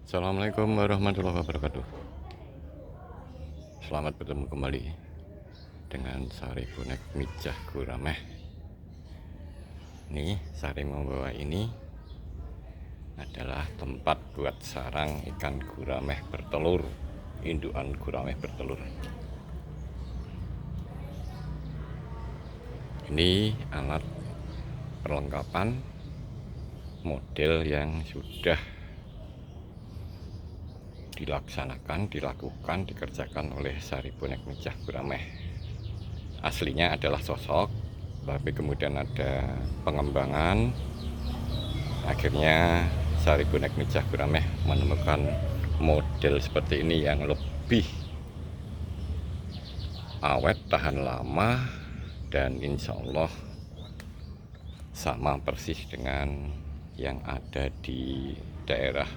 Assalamualaikum warahmatullahi wabarakatuh. Selamat bertemu kembali dengan Sari Bonek Mijah Gurameh. Nih, Sari membawa ini adalah tempat buat sarang ikan gurameh bertelur, indukan gurameh bertelur. Ini alat perlengkapan model yang sudah dikerjakan oleh Sari Bonek Mijah Gurameh. Aslinya adalah sosok, tapi kemudian ada pengembangan. Akhirnya Sari Bonek Mijah Gurameh menemukan model seperti ini yang lebih awet, tahan lama, dan insya Allah sama persis dengan yang ada di daerah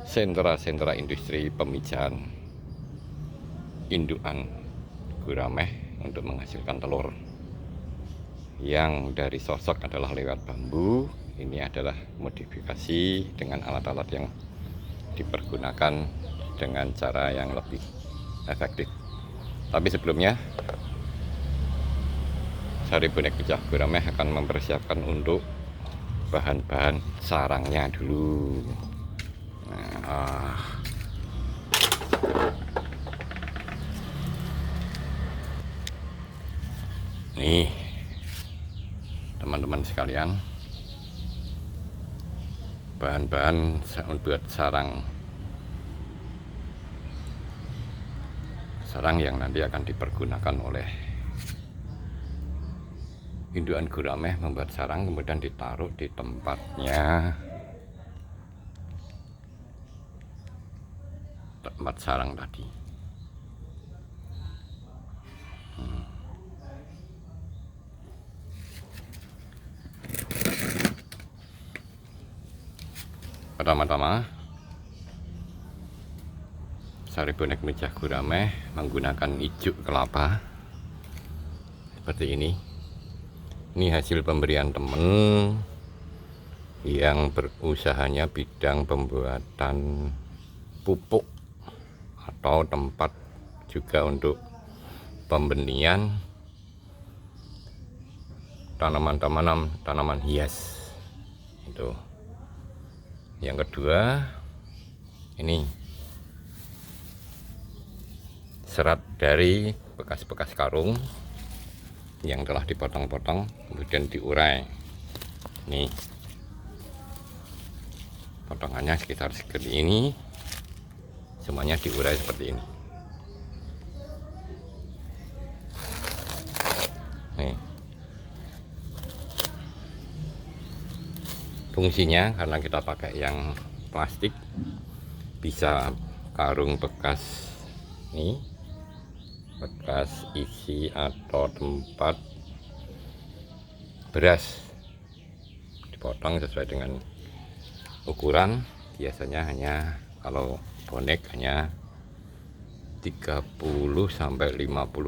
sentra-sentra industri pemijahan indukan gurameh untuk menghasilkan telur. Yang dari sosok adalah lewat bambu. Ini adalah modifikasi dengan alat-alat yang dipergunakan dengan cara yang lebih efektif. Tapi sebelumnya Sari Bonek Mijah Gurameh akan mempersiapkan untuk bahan-bahan sarangnya dulu. Nih teman-teman sekalian, bahan-bahan buat sarang yang nanti akan dipergunakan oleh indukan gurameh membuat sarang, kemudian ditaruh di tempat sarang tadi. Pertama-tama Sari Bonek Mijah Gurameh menggunakan ijuk kelapa seperti ini. Ini hasil pemberian teman yang berusahanya bidang pembuatan pupuk atau tempat juga untuk pembenihan tanaman hias. Itu. Yang kedua, ini serat dari bekas-bekas karung yang telah dipotong-potong kemudian diurai. Nih, potongannya sekitar segini ini, semuanya diurai seperti ini. Nih, fungsinya karena kita pakai yang plastik, bisa karung bekas nih, bekas isi atau tempat beras, dipotong sesuai dengan ukuran. Biasanya hanya kalau bonek hanya 30-50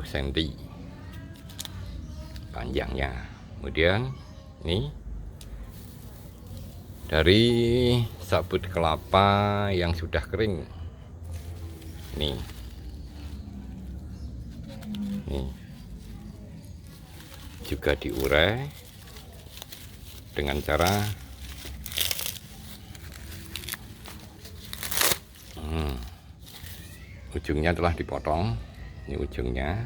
cm panjangnya. Kemudian ini dari sabut kelapa yang sudah kering. Nih, juga diurai dengan cara ujungnya telah dipotong. Ini ujungnya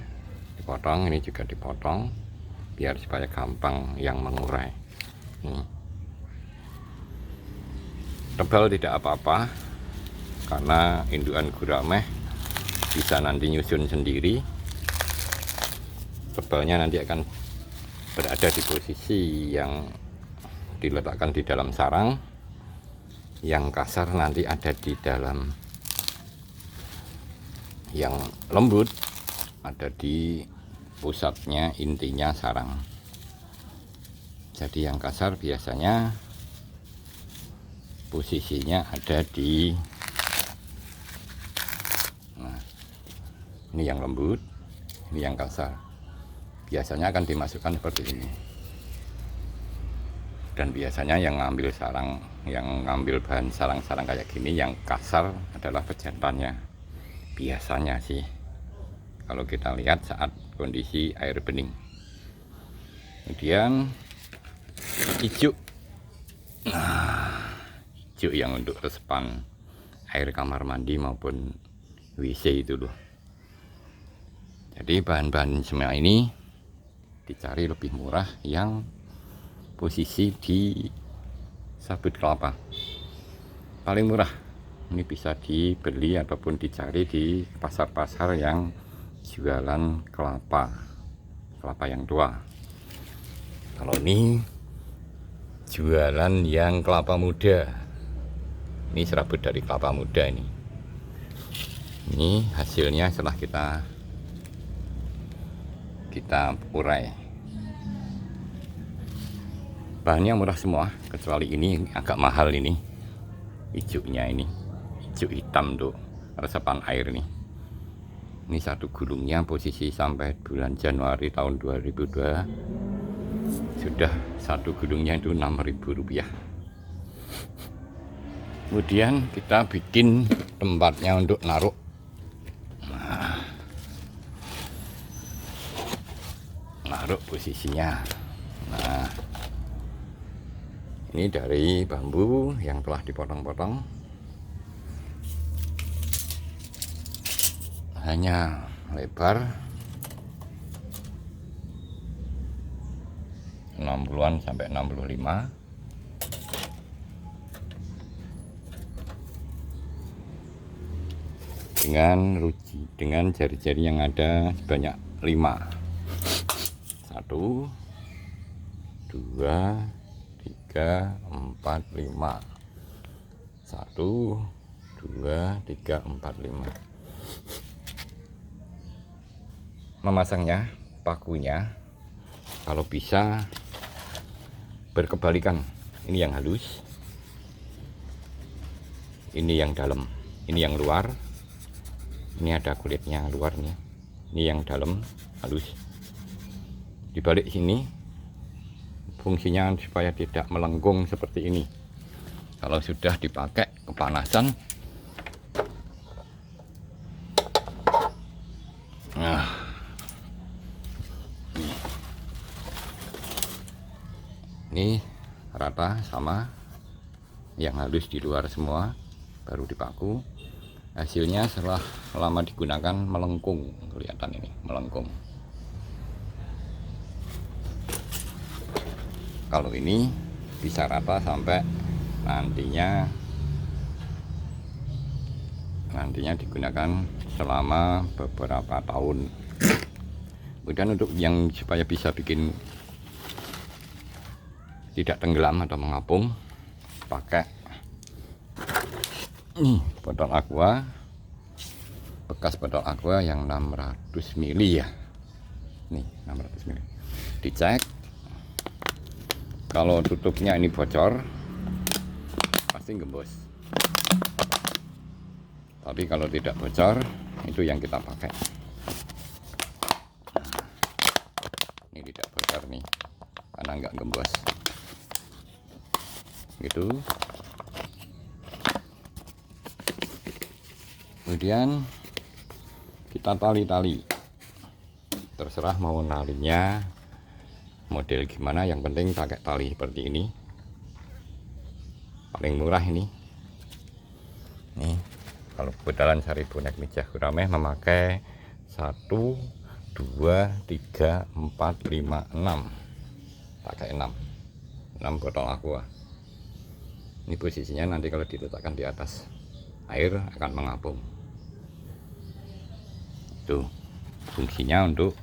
dipotong, ini juga dipotong biar supaya gampang yang mengurai. Tebal tidak apa-apa, karena indukan gurameh bisa nanti nyusun sendiri. Tebalnya nanti akan berada di posisi yang diletakkan di dalam sarang, yang kasar nanti ada di dalam, yang lembut ada di pusatnya, intinya sarang. Jadi yang kasar biasanya posisinya ada di, nah, ini yang lembut, ini yang kasar. Biasanya akan dimasukkan seperti ini. Dan biasanya yang ngambil sarang, yang ngambil bahan sarang-sarang kayak gini yang kasar adalah pejantannya. Biasanya sih, kalau kita lihat saat kondisi air bening. Kemudian ijuk. Nah, ijuk yang untuk resepan air kamar mandi maupun WC itu loh. Jadi bahan-bahan semua ini dicari lebih murah yang posisi di sabut kelapa. Paling murah ini bisa dibeli ataupun dicari di pasar-pasar yang jualan kelapa yang tua. Kalau ini jualan yang kelapa muda. Ini serabut dari kelapa muda ini. Ini hasilnya setelah kita urai. Bahannya murah semua kecuali ini agak mahal, ini ijuknya, ini ijuk hitam tuh resepan air nih. Ini satu gulungnya posisi sampai bulan Januari tahun 2002 sudah satu gulungnya itu Rp6.000. Kemudian kita bikin tempatnya untuk naruh. Naruh posisinya. Nah, ini dari bambu yang telah dipotong-potong. Hanya lebar 60-an sampai 65. Dengan jari-jari yang ada sebanyak 5. 1 2 3 4 5. 1 2 3 4 5. Memasangnya, pakunya kalau bisa berkebalikan. Ini yang halus, ini yang dalam, ini yang luar. Ini ada kulitnya luar nih. Ini yang dalam halus. Dibalik sini fungsinya supaya tidak melengkung seperti ini. Kalau sudah dipakai kepanasan, nah, ini rata sama, yang halus di luar semua, baru dipaku. Hasilnya setelah lama digunakan melengkung, kelihatan ini melengkung. Kalau ini bisa rata sampai nantinya digunakan selama beberapa tahun. Kemudian untuk yang supaya bisa bikin tidak tenggelam atau mengapung, pakai nih botol aqua, bekas botol aqua yang 600 ml ya. Nih 600 ml. Dicek. Kalau tutupnya ini bocor, pasti gembos. Tapi kalau tidak bocor, itu yang kita pakai. Ini tidak bocor nih, karena nggak gembos. Gitu. Kemudian kita tali-tali. Terserah mau nalinya model gimana, yang penting pakai tali seperti ini. Paling murah ini. Nih, kalau kebetulan Sari Bonek Mijah Gurame memakai 1 2 3 4 5 6. Pakai 6 botol aqua. Ini posisinya nanti kalau diletakkan di atas air akan mengapung. Itu fungsinya untuk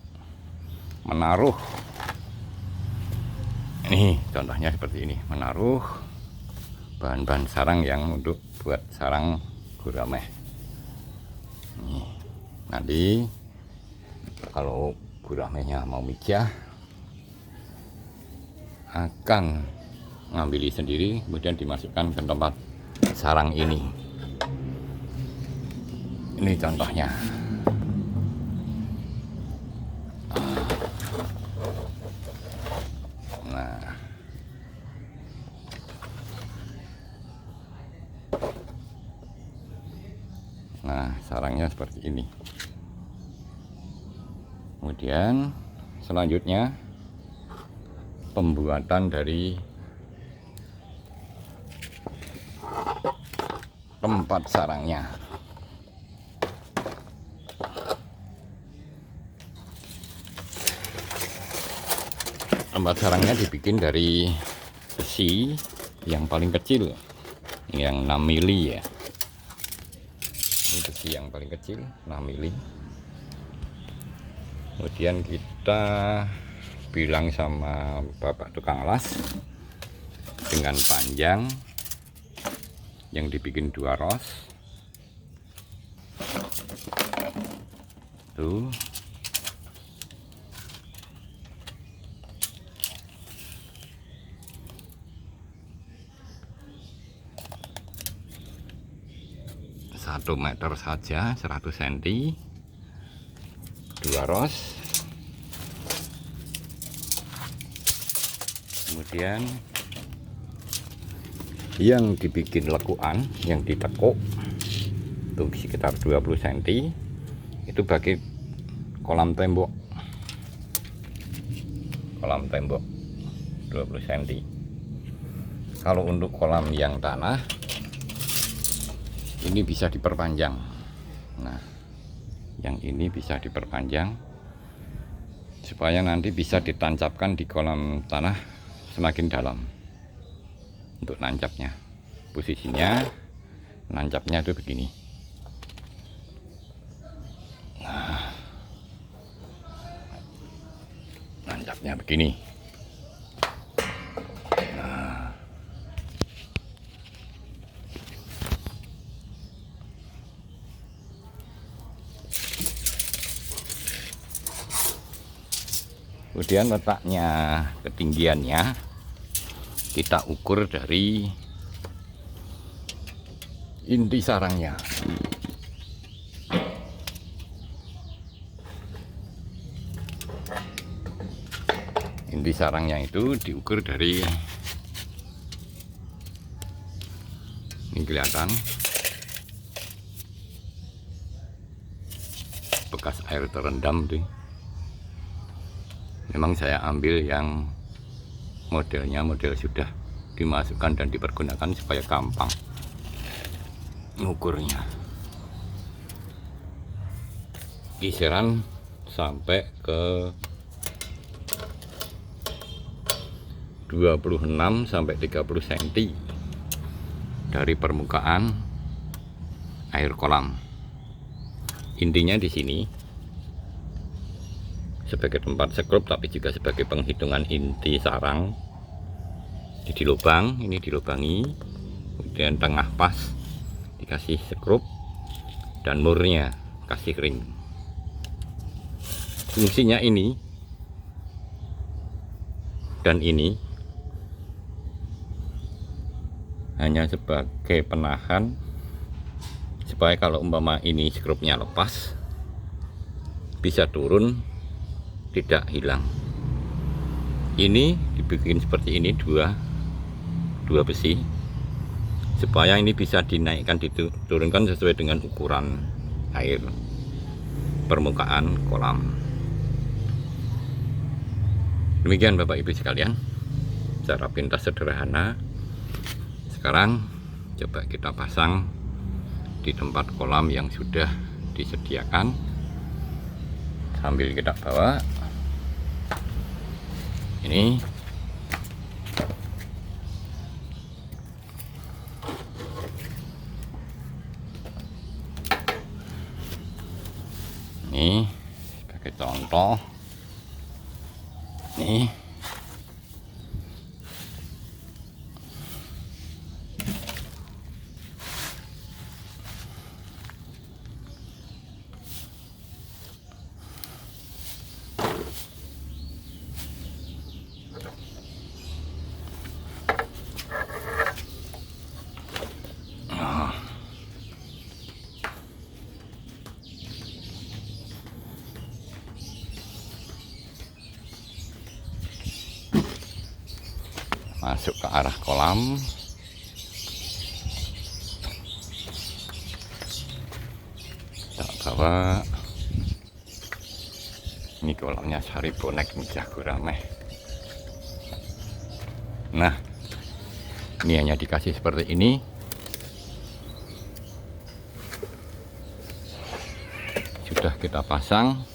menaruh. Ini contohnya seperti ini, menaruh bahan-bahan sarang yang untuk buat sarang gurame. Nanti kalau guramenya mau mijah, akan ngambil sendiri, kemudian dimasukkan ke tempat sarang ini. Ini contohnya. Nah, Nah, sarangnya seperti ini. Kemudian selanjutnya pembuatan dari tempat sarangnya. Tempat sarangnya dibikin dari besi yang paling kecil, yang 6 mili ya. Ini besi yang paling kecil 6 mili. Kemudian kita bilang sama bapak tukang las dengan panjang yang dibikin 2 ros tuh. Satu meter saja, 100 cm, 2 ros. Kemudian yang dibikin lekuan, yang ditekuk itu sekitar 20 cm, itu bagi kolam tembok 20 cm. Kalau untuk kolam yang tanah ini bisa diperpanjang. Nah, yang ini bisa diperpanjang supaya nanti bisa ditancapkan di kolam tanah semakin dalam. Untuk nancapnya, posisinya nancapnya itu begini. Nah, nancapnya begini. Kemudian letaknya, ketinggiannya kita ukur dari inti sarangnya. Inti sarangnya itu diukur dari, ini kelihatan bekas air terendam tuh. Memang saya ambil yang modelnya model sudah dimasukkan dan dipergunakan supaya gampang ngukurnya. Kisaran sampai ke 26 sampai 30 cm dari permukaan air kolam. Intinya di sini sebagai tempat sekrup, tapi juga sebagai penghitungan inti sarang. Jadi lubang ini dilubangi, kemudian tengah pas dikasih sekrup, dan murnya kasih ring. Fungsinya ini dan ini hanya sebagai penahan supaya kalau umpama ini skrupnya lepas bisa turun, tidak hilang. Ini dibikin seperti ini, dua besi, supaya ini bisa dinaikkan diturunkan sesuai dengan ukuran air permukaan kolam. Demikian Bapak Ibu sekalian, cara pintas sederhana. Sekarang coba kita pasang di tempat kolam yang sudah disediakan sambil kita bawa. Ini sebagai contoh. Nih, masuk ke arah kolam. bawa. Ini kolamnya Sari Bonek Mijah Gurameh. Nah, ini hanya dikasih seperti ini. Sudah kita pasang.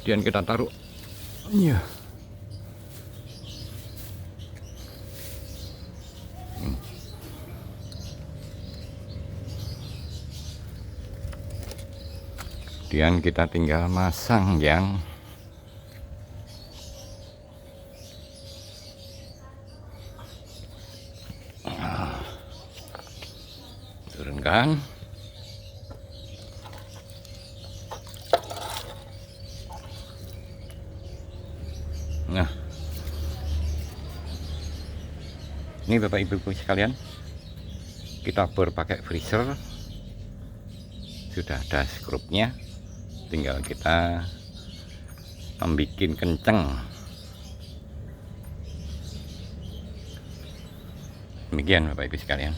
Kemudian kita taruh. Iya. Kemudian kita tinggal masang yang turunkan. Nah, ini Bapak Ibu sekalian, kita bor pakai freezer, sudah ada skrupnya, tinggal kita membuat kenceng. Demikian Bapak Ibu sekalian.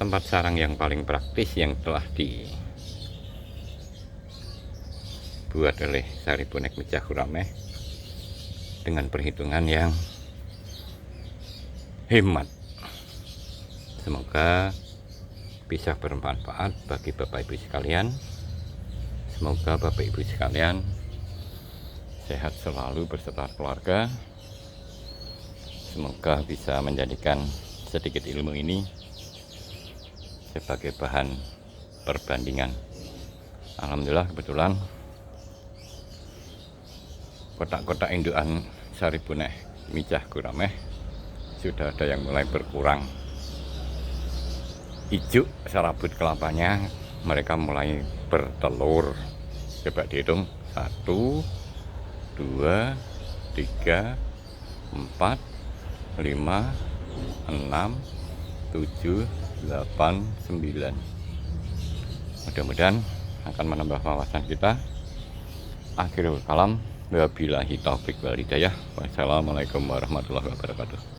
Tempat sarang yang paling praktis yang telah dibuat oleh Sari Bonek Mijah Gurameh dengan perhitungan yang hemat. Semoga bisa bermanfaat bagi Bapak Ibu sekalian. Semoga Bapak Ibu sekalian sehat selalu beserta keluarga. Semoga bisa menjadikan sedikit ilmu ini sebagai bahan perbandingan. Alhamdulillah kebetulan kotak-kotak indukan Sari Bonek Mijah Gurameh sudah ada yang mulai berkurang. Hijau serabut kelapanya, mereka mulai bertelur. Coba dihitung, 1, 2, 3, 4, 5, 6, 7, 8, 9. Mudah-mudahan akan menambah wawasan kita. Akhirul kalam, wabillahi taufik wal hidayah. Wassalamualaikum warahmatullahi wabarakatuh.